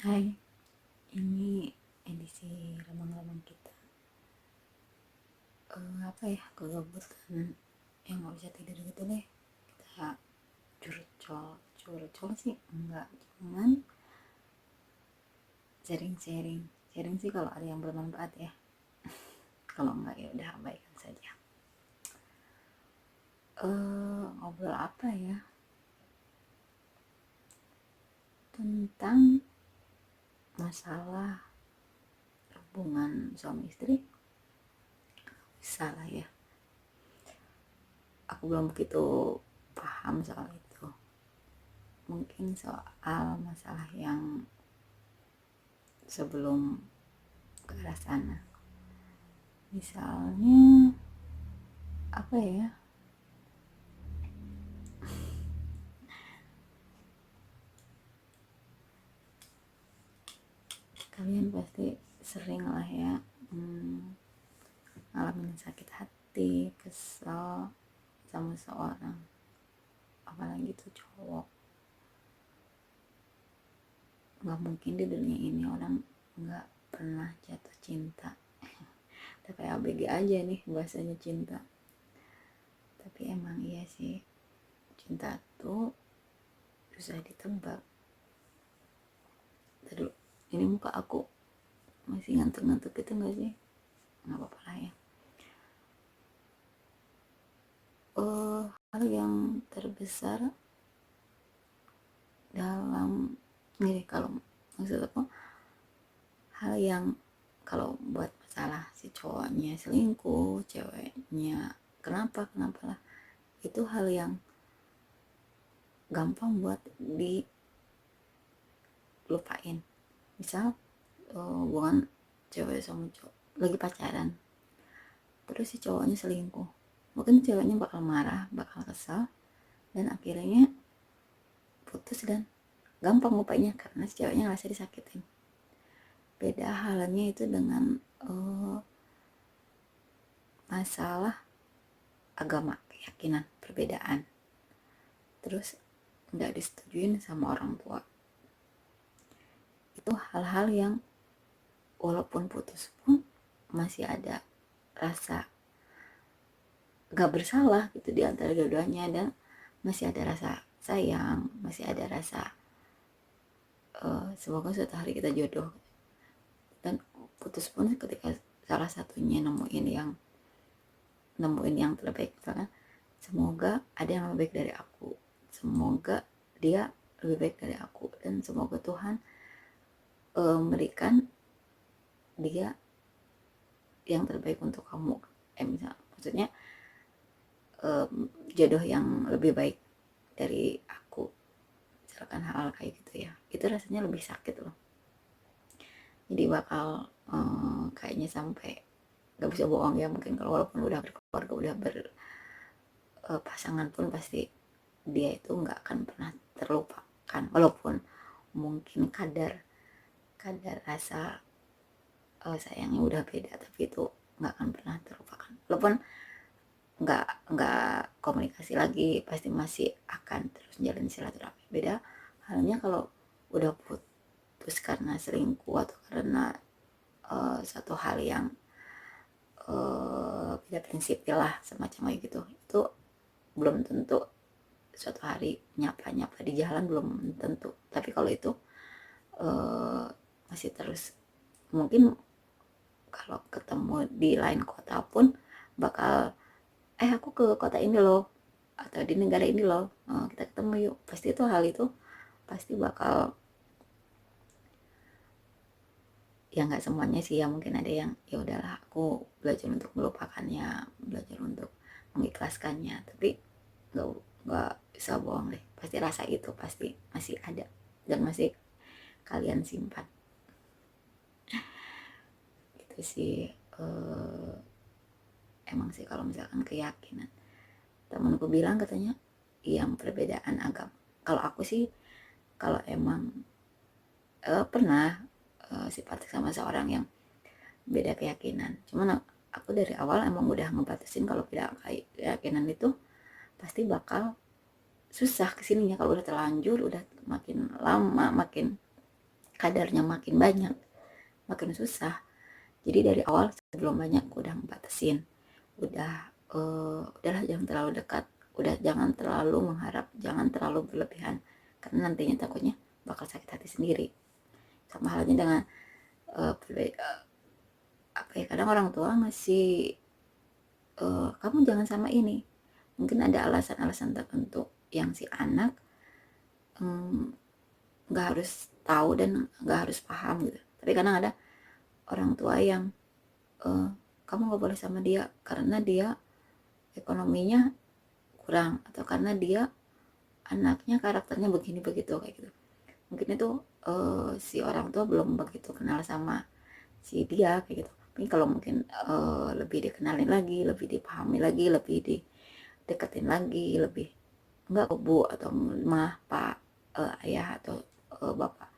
Hai, ini edisi remang-remang kita. Apa ya, kegabutan yang nggak bisa tidur gitu deh. Kita curcol sih enggak, cuman sharing sih kalau ada yang bermanfaat ya. Kalau enggak ya udah abaikan saja. Ngobrol apa ya? Tentang masalah hubungan suami istri. Salah ya. Aku belum begitu paham soal itu. Mungkin soal masalah yang sebelum ke arah sana. Misalnya apa ya? Kalian pasti sering lah ya ngalamin sakit hati, kesel sama seorang, apalagi tuh cowok. Nggak mungkin di dunia ini orang nggak pernah jatuh cinta. Tapi ABG aja nih bahasanya cinta. Tapi emang iya sih, cinta tuh susah ditebak. Terus ini muka aku masih ngantuk-ngantuk gitu nggak sih? Nggak apa-apa lah ya. Hal yang terbesar dalam ini, kalau maksud aku, hal yang kalau buat masalah si cowoknya selingkuh, ceweknya kenapa lah, itu hal yang gampang buat dilupain. Misal hubungan cewek sama cowok lagi pacaran, terus si cowoknya selingkuh, mungkin ceweknya bakal marah, bakal kesal, dan akhirnya putus dan gampang lupainnya karena si ceweknya ngerasa disakitin. Beda halnya itu dengan masalah agama, keyakinan, perbedaan, terus nggak disetujuin sama orang tua. Itu hal-hal yang walaupun putus pun masih ada rasa gak bersalah gitu di antara dua-duanya, dan masih ada rasa sayang, masih ada rasa semoga suatu hari kita jodoh. Dan putus pun ketika salah satunya nemuin yang terbaik, misalkan semoga ada yang lebih baik dari aku, semoga dia lebih baik dari aku, dan semoga Tuhan memberikan dia yang terbaik untuk kamu. Maksudnya jodoh yang lebih baik dari aku, misalkan hal kayak gitu ya. Itu rasanya lebih sakit loh. Jadi bakal kayaknya sampai gak bisa bohong ya, mungkin kalau walaupun udah berkeluarga, udah berpasangan pun pasti dia itu nggak akan pernah terlupakan, walaupun mungkin kadar rasa sayangnya udah beda, tapi itu nggak akan pernah terlupakan. Walaupun nggak komunikasi lagi, pasti masih akan terus jalan silaturahmi. Beda halnya kalau udah putus karena selingkuh atau karena satu hal yang beda prinsip lah, semacam kayak gitu. Itu belum tentu suatu hari nyapa di jalan, belum tentu. Tapi kalau itu masih terus, mungkin kalau ketemu di lain kota pun bakal aku ke kota ini loh, atau di negara ini loh, kita ketemu yuk. Pasti itu hal itu pasti bakal, ya nggak semuanya sih ya, mungkin ada yang ya udahlah aku belajar untuk melupakannya, belajar untuk mengikhlaskannya. Tapi nggak bisa bohong deh, pasti rasa itu pasti masih ada dan masih kalian simpan. Gitu sih. Emang sih kalau misalkan keyakinan, temanku bilang katanya yang perbedaan agama. Kalau aku sih, kalau emang pernah simpatik sama seorang yang beda keyakinan, cuman aku dari awal emang udah ngebatasin kalau beda keyakinan itu pasti bakal susah kesininya. Kalau udah terlanjur, udah makin lama makin kadarnya makin banyak makin susah. Jadi dari awal sebelum banyak udah batasin, udahlah jangan terlalu dekat, udah jangan terlalu mengharap, jangan terlalu berlebihan, karena nantinya takutnya bakal sakit hati sendiri. Sama halnya dengan apa ya, kadang orang tua ngasih kamu jangan sama ini, mungkin ada alasan-alasan tertentu yang si anak nggak harus tahu dan nggak harus paham gitu. Tapi kadang ada orang tua yang kamu nggak boleh sama dia karena dia ekonominya kurang, atau karena dia anaknya karakternya begini begitu, kayak gitu. Mungkin itu si orang tua belum begitu kenal sama si dia, kayak gitu. Tapi kalau mungkin lebih dikenalin lagi, lebih dipahami lagi, lebih dideketin lagi, lebih enggak bu atau mah pak, ayah atau bapak,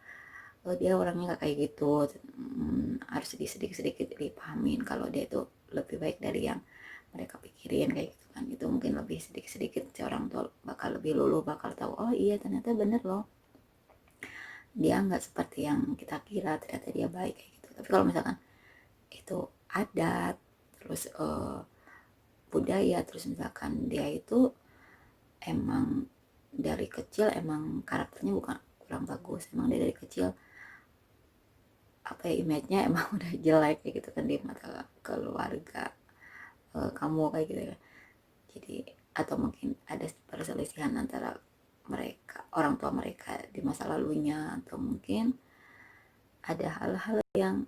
dia orangnya nggak kayak gitu, harus sedikit dipahamin kalau dia itu lebih baik dari yang mereka pikirin, kayak gitu kan. Itu mungkin lebih sedikit si orang tua bakal lebih luluh, bakal tahu oh iya ternyata bener loh, dia nggak seperti yang kita kira, ternyata dia baik, kayak gitu. Tapi kalau misalkan itu adat, terus budaya, terus misalkan dia itu emang dari kecil emang karakternya bukan kurang bagus, emang dia dari kecil apa ya, image-nya emang udah jelek kayak gitu kan di mata keluarga kamu, kayak gitu ya. Jadi atau mungkin ada perselisihan antara mereka, orang tua mereka di masa lalunya, atau mungkin ada hal-hal yang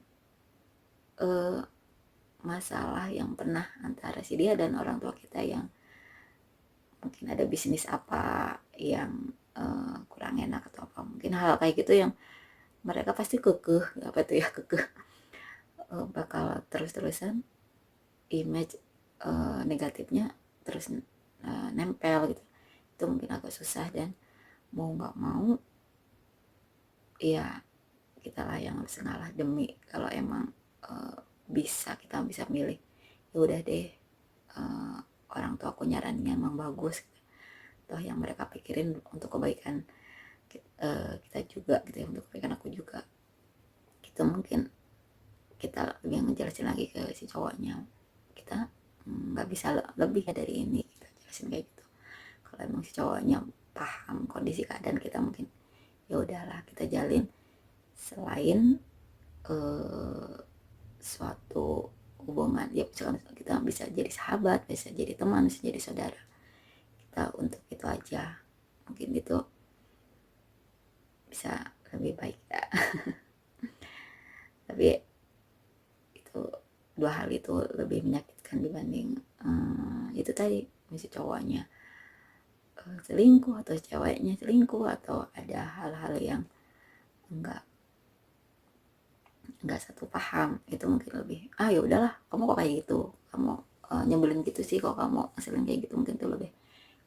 masalah yang pernah antara si dia dan orang tua kita, yang mungkin ada bisnis apa yang kurang enak atau apa, mungkin hal kayak gitu yang mereka pasti kekeh, apa tuh ya, kekeh bakal terus-terusan image negatifnya terus nempel gitu. Itu mungkin agak susah, dan mau nggak mau ya kita lah yang harus ngalah, demi kalau emang kita bisa milih, ya udah deh, orang tua aku nyaraninnya emang bagus gitu. Toh yang mereka pikirin untuk kebaikan kita juga gitu ya, untuk kebaikan aku juga gitu. Mungkin kita lebih ngejelasin lagi ke si cowoknya, kita nggak bisa lebih dari ini, kita jelasin kayak gitu. Kalau emang si cowoknya paham kondisi keadaan kita, mungkin ya udahlah kita jalin, selain suatu hubungan ya, misalkan kita bisa jadi sahabat, bisa jadi teman, bisa jadi saudara, kita untuk itu aja, mungkin itu bisa lebih baik ya. Tapi itu, dua hal itu lebih menyakitkan dibanding itu tadi, misi cowoknya selingkuh atau ceweknya selingkuh, atau ada hal-hal yang enggak satu paham. Itu mungkin lebih ya udahlah, kamu kok kayak gitu, kamu nyebelin gitu sih kok kamu hasilin kayak gitu, mungkin tuh lebih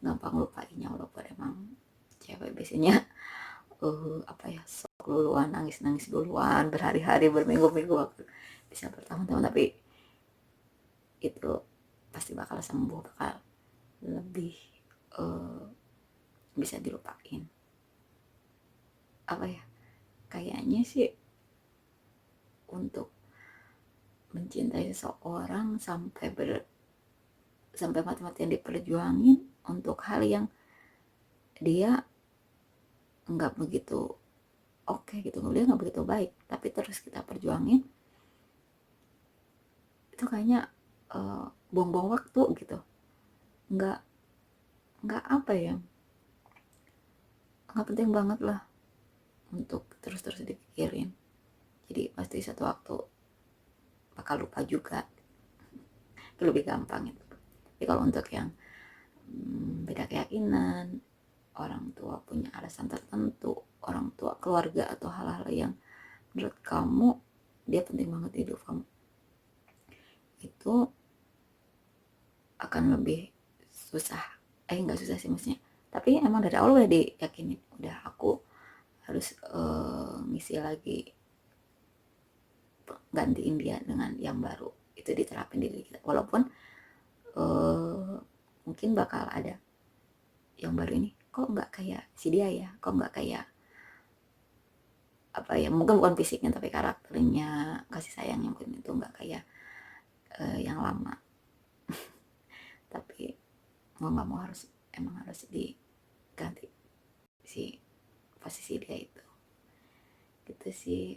gampang lupainnya. Walaupun emang cewek biasanya apa ya, sok duluan, nangis duluan berhari-hari, berminggu-minggu, bisa bertahun-tahun, tapi itu pasti bakal sembuh, bakal lebih bisa dilupain. Apa ya, kayaknya sih untuk mencintai seseorang sampai mati-matian diperjuangin untuk hal yang dia nggak begitu oke gitu, dia nggak begitu baik, tapi terus kita perjuangin, itu kayaknya buang-buang waktu gitu. Nggak apa ya, nggak penting banget lah untuk terus-terus dipikirin. Jadi pasti satu waktu bakal lupa juga, itu lebih gampang itu. Tapi kalau untuk yang beda keyakinan, orang tua punya alasan tertentu, orang tua, keluarga, atau hal-hal yang menurut kamu dia penting banget di hidup kamu, itu akan lebih susah. Nggak susah sih maksudnya, tapi emang dari awal udah diyakinin, udah aku harus ngisi lagi, gantiin dia dengan yang baru, itu diterapin di diri kita. Walaupun mungkin bakal ada yang baru ini kok nggak kayak si dia ya, kok nggak kayak apa ya, mungkin bukan fisiknya tapi karakternya, kasih sayangnya mungkin itu nggak kayak yang lama. Tapi mau nggak mau harus, emang harus diganti si posisi dia itu, gitu sih.